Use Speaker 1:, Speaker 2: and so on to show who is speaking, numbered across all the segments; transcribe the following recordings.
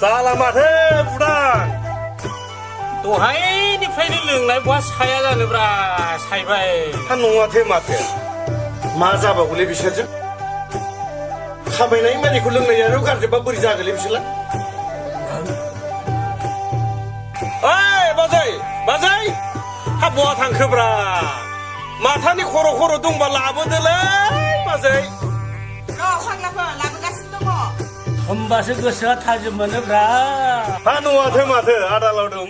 Speaker 1: साला माथो बुदां
Speaker 2: दहायनिफ्रायनो लोंनाय बहा साया जानोब्रा सायबाय
Speaker 1: हा नङाथो माथो मा जाबावगौलै बिसोरजों खामायनाय मानिखौ लोंनायानो गारजोबा बोरै जागोनलै बिसोरलाय ओइ बाजै हा बहा थांखोब्रा माथानि खर' दंबा लाबोदोलै बाजै
Speaker 3: फाग्लाफोर लाबोगासिनो दङ
Speaker 2: होमबासो गोसोआ थाजिम मोनोब्रा
Speaker 1: हा नङाथो माथो आदालाव दं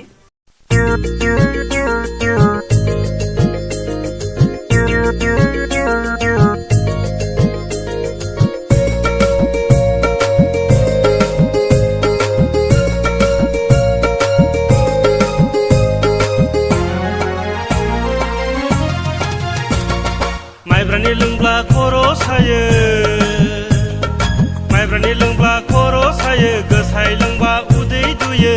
Speaker 4: माइब्रानि लोंब्ला खर' सायो माइब्रानि लोंब्ला खर' सायो गोसाय लोंबा उदै दुयो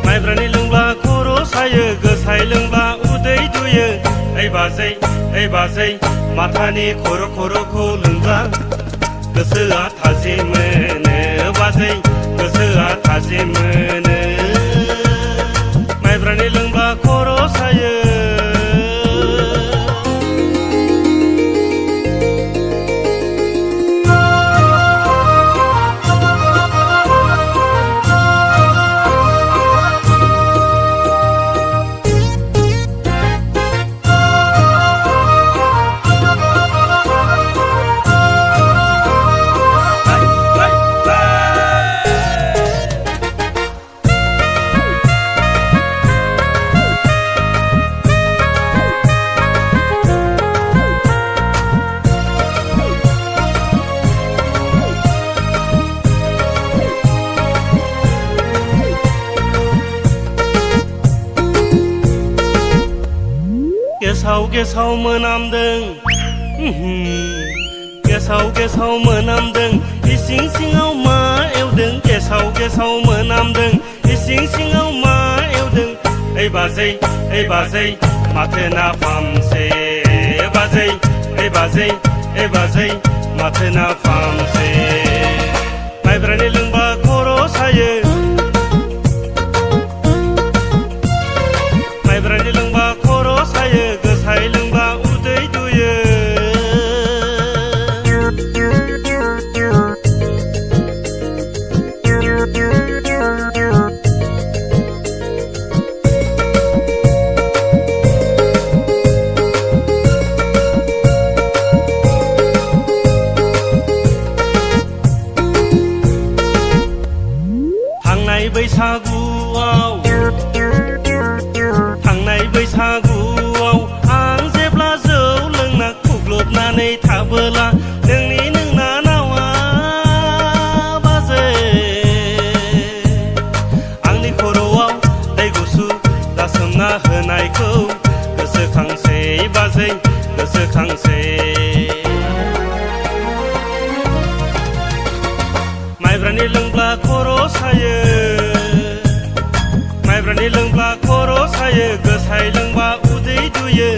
Speaker 4: माइब्रानि लोंब्ला खर' सायो गोसाय लोंब्ला उदै दुयो ओइ बाजै माथानि खर'खौ लोंब्ला गोसोआ थाजिम मोनो बाजै गोसोआ थाजिम मोनो माइब्रानि लोंब्ला खर' सायो गेसाव मोनामदों गेसाव मोनामदों इसिं सिङाव मा एवदों गेसाव मोनामदों इसिं सिङाव मा एवदों ओइ बाजै माथो नाफामसै बाजै माथो नाफामसै माइब्रानि लोंबा खर' सायो माइब्रानि लोंबा खर' सायो गोसाय लोंबा उदै दुयो थांनाय बैसागुआव आं जेब्ला जौ लोंना खुग्लुबनानै थाबोला नोंना नावा बाजै आंनि खर'आव दै गुसु दासोमना होनायखौ गोसोखांसै बाजै गोसोखांसै माइब्रानि लोंब्ला खर' सायो माइब्रानि लोंब्ला खर' सायो गोसाय लोंबा उदै दुयो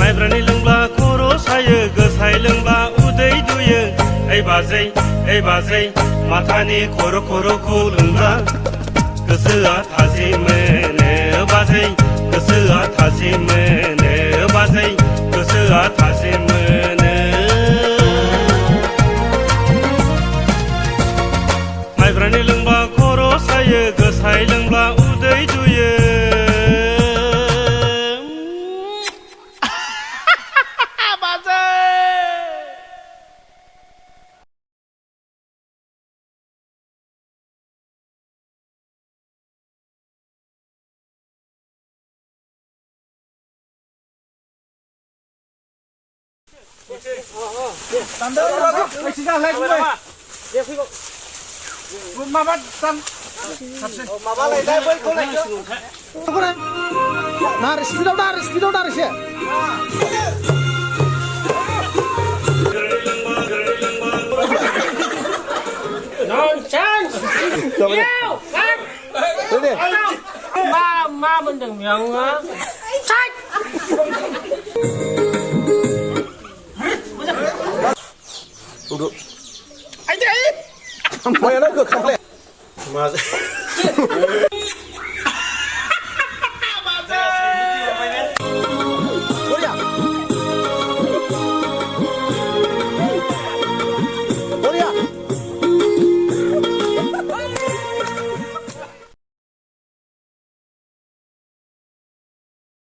Speaker 4: माइब्रानि लोंब्ला खर' सायो गोसाय लोंबा उदै दुयो ओइ बाजै माथानि खर'खौ लोंब्ला गोसोआ थाजिम मोनो बाजै गोसोआ थाजिम मोनो बाजै गोसोआ थाजिम मोनो माइब्रानि लोंबा खर' सायो गोसाय लोंब्ला उदै दुयो बाजै
Speaker 5: माबा लायलाय बैखौ लायदो नार स्पिडाव नार एसे
Speaker 2: Nonsense! Yêu! Ma bên đừng nhận hả? Sách!
Speaker 1: फुदु
Speaker 5: मायाना गोखांलाय
Speaker 1: मा